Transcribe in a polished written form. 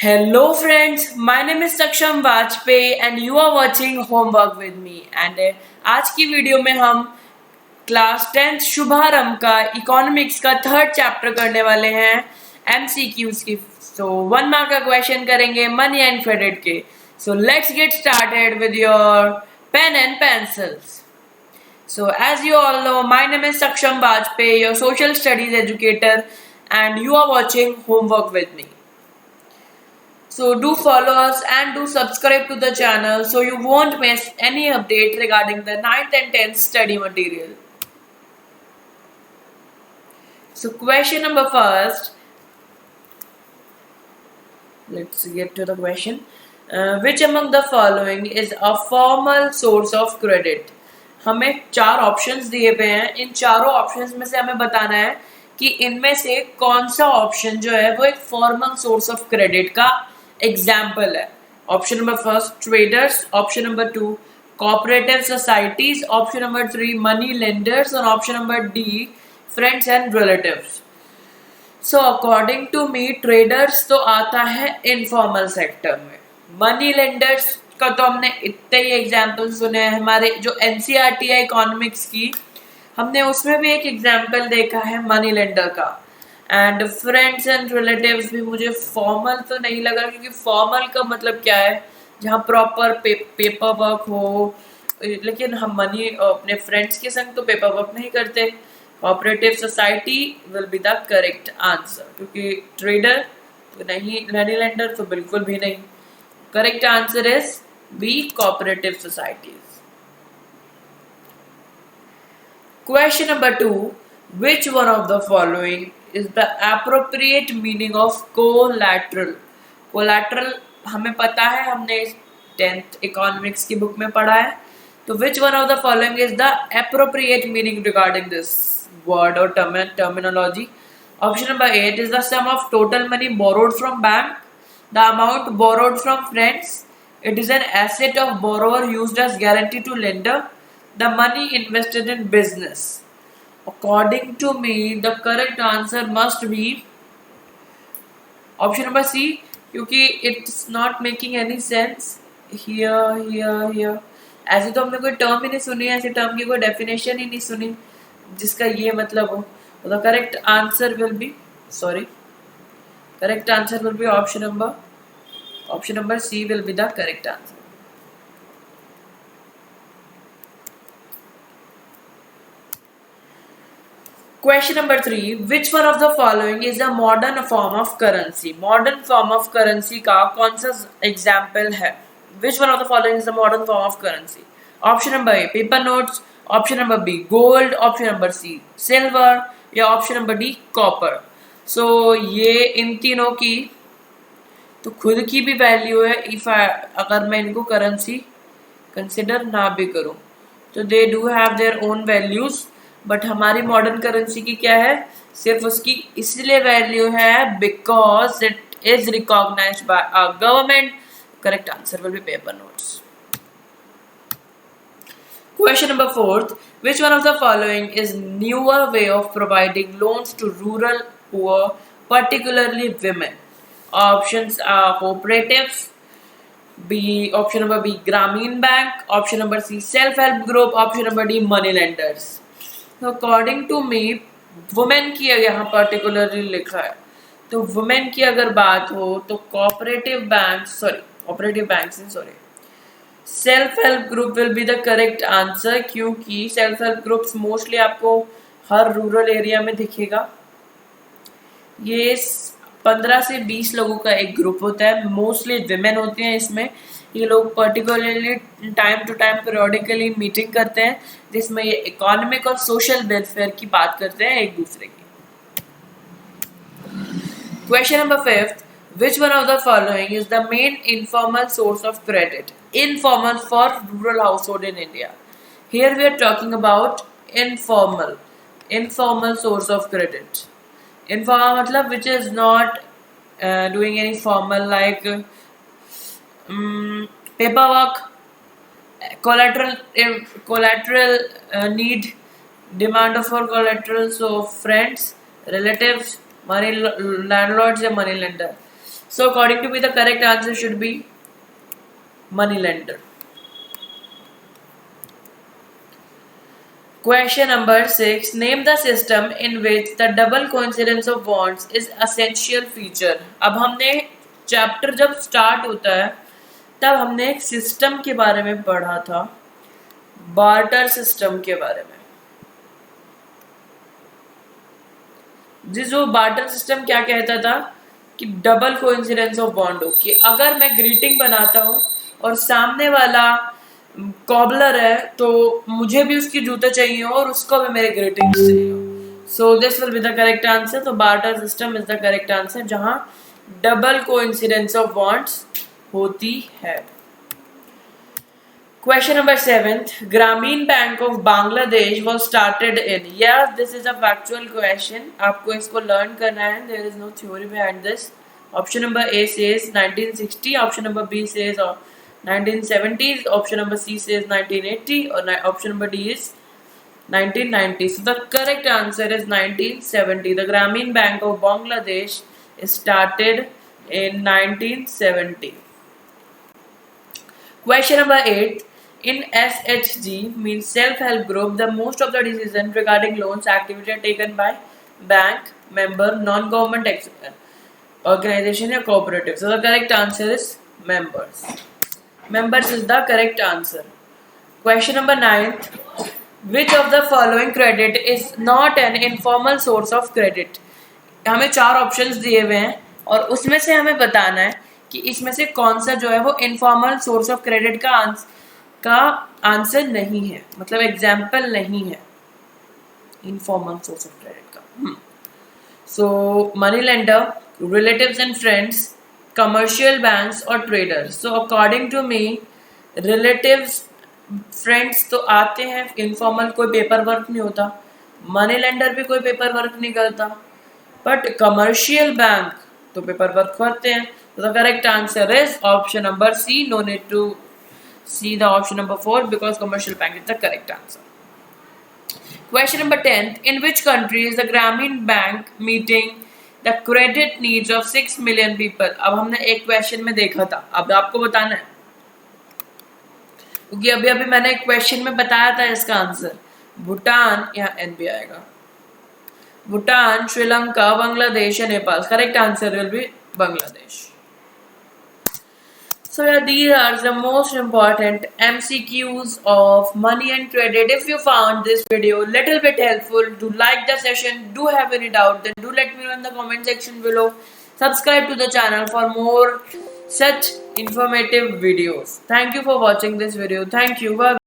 Hello friends, my name is Saksham Vajpayee and you are watching Homework with me and आज की video में हम class 10th शुभारंभ का इकोनॉमिक्स का थर्ड चैप्टर करने वाले हैं MCQs की। सो 1 मार्क का क्वेश्चन करेंगे मनी एंड क्रेडिट के। So let's get started with your pen and pencils. So as you all know, my name is Saksham Vajpayee, your social studies educator, and you are watching Homework with me. So do follow us and do subscribe to the channel so you won't miss any update regarding the 9th and 10th study material. So question number first, let's get to the question. Which among the following is a formal source of credit? हमें 4 options दिए हुए हैं। इन चारों options में से हमें बताना है कि इनमें से कौन सा ऑप्शन जो है वो एक फॉर्मल सोर्स ऑफ क्रेडिट का एग्जाम्पल है। Option number first traders, option number 2 cooperative societies, option number 3 money lenders और option number D friends and relatives. So according to me traders तो आता है इनफॉर्मल सेक्टर में। मनी लेंडर्स का तो हमने इतने ही एग्जाम्पल सुने हैं, हमारे जो एनसीईआरटी है इकोनॉमिक्स की, हमने उसमें भी एक एग्जाम्पल देखा है मनी लेंडर का। एंड फ्रेंड्स एंड रिलेटिव्स भी मुझे फॉर्मल तो नहीं लगा, क्योंकि फॉर्मल का मतलब क्या है जहाँ प्रॉपर पेपर वर्क हो, लेकिन हम मनी अपने फ्रेंड्स के संग तो पेपर वर्क नहीं करते। Cooperative society will be the correct answer, क्योंकि ट्रेडर तो नहीं, मनी लेंडर तो बिल्कुल भी नहीं। Correct answer is B cooperative societies. Question number 2. Which one of the following is the appropriate meaning of collateral? Collateral हमें पता है, हमने 10th economics की बुक में पढ़ा है। तो which one of the following is the appropriate meaning regarding this word or terminology? Option number 8 is the sum of total money borrowed from bank, the amount borrowed from friends, it is an asset of borrower used as guarantee to lender, the money invested in business. According to me, the correct answer must be option number C, क्योंकि it's not making any sense here. ऐसे तो हमने कोई term ही नहीं सुनी, ऐसे term की कोई डेफिनेशन ही नहीं सुनी जिसका ये मतलब हो। The correct answer will be correct answer will be option number C will be the correct answer. Question number 3. Which one of the following is a modern form of currency? Modern form of currency का कौन सा example है? Which one of the following is a modern form of currency? Option number A paper notes, option number B gold, option number C silver या option number D copper. So ये इन तीनों की तो खुद की भी वैल्यू है। अगर मैं इनको करेंसी कंसिडर ना भी करूं तो they do have their own values, but हमारी मॉडर्न करेंसी की क्या है, सिर्फ उसकी इसलिए वैल्यू है because it is recognised by a government. Correct answer will be paper notes. Question number 4. Which one of the following is newer way of providing loans to rural poor, particularly women? Options are cooperatives, option number B Grameen Bank, option number C self-help group, option number D money lenders. So according to me women की यहाँ particularly लिखा है, तो women की अगर बात हो तो cooperative banks self help group will be the correct answer, क्योंकि सेल्फ हेल्प ग्रुप्स मोस्टली आपको हर रूरल एरिया में दिखेगा। ये 15 से 20 लोगों का एक ग्रुप होता है, मोस्टली विमेन होती हैं इसमें। ये लोग particularly time to time periodically meeting करते हैं, जिसमें ये इकोनॉमिक और सोशल वेलफेयर की बात करते हैं एक दूसरे की। Question number 5. Which one of the following is the main informal source of credit? Informal for rural household in India. Here we are talking about informal source of credit. Informal मतलब which is not doing any formal, like paperwork, collateral need, demand for collateral. So friends, relatives, money landlords या money lender. So according to me, the correct answer should be moneylender. Question number 6. Name the system in which the double coincidence of bonds is essential feature. अब हमने chapter जब start होता है तब हमने एक system के बारे में पढ़ा था, बार्टर सिस्टम के बारे में। जो बार्टर सिस्टम क्या कहता था कि डबल कोइंसिडेंस ऑफ बॉन्ड हो, कि अगर मैं ग्रीटिंग बनाता हूँ और सामने वाला कॉबलर है तो मुझे भी उसके जूते चाहिए हो और उसको भी मेरे ग्रीटिंग्स चाहिए हो। So this will be the correct answer. तो barter system is the correct answer जहां डबल कोइंसिडेंस ऑफ बॉन्ड्स होती है। Question number 7. Grameen Bank of Bangladesh was started in. Yes, this is a factual question. आपको इसको learn करना है. There is no theory behind this. Option number A says 1960. Option number B says 1970s. Option number C says 1980. Or option number D is 1990. So the correct answer is 1970. The Grameen Bank of Bangladesh started in 1970. Question number 8. In SHG means self-help group, the most of the decisions regarding loans activity are taken by bank, member, non-government organization or cooperative. So the correct answer is members. Members is the correct answer. Question number 9. Which of the following credit is not an informal source of credit? हमें 4 options दिए हुए हैं और उसमें से हमें बताना है कि इसमें से कौन सा जो है वो इनफॉर्मल सोर्स ऑफ क्रेडिट का आंसर नहीं है, मतलब एग्जाम्पल नहीं है इनफॉर्मल सोर्स ऑफ क्रेडिट का। So money lender, relatives and friends, commercial banks और traders. So according to me relatives friends तो आते हैं, इनफॉर्मल कोई पेपर वर्क नहीं होता, मनी लेंडर भी कोई पेपर वर्क नहीं करता, बट कमर्शियल बैंक तो पेपर वर्क करते हैं। So the correct answer is option number C. No need to see the option number 4 because commercial bank is the correct answer. Question number 10. In which country is the Grameen Bank meeting the credit needs of 6 million people? अब हमने एक question में देखा था, अब आपको बताना है क्योंकि अभी मैंने एक क्वेश्चन में बताया था इसका आंसर। भूटान, यहाँ एन भी आएगा, भूटान, श्रीलंका, बांग्लादेश या Nepal. Correct answer will B Bangladesh. So yeah, these are the most important MCQs of money and credit. If you found this video little bit helpful, do like the session. Do have any doubt, then do let me know in the comment section below. Subscribe to the channel for more such informative videos. Thank you for watching this video. Thank you. Bye.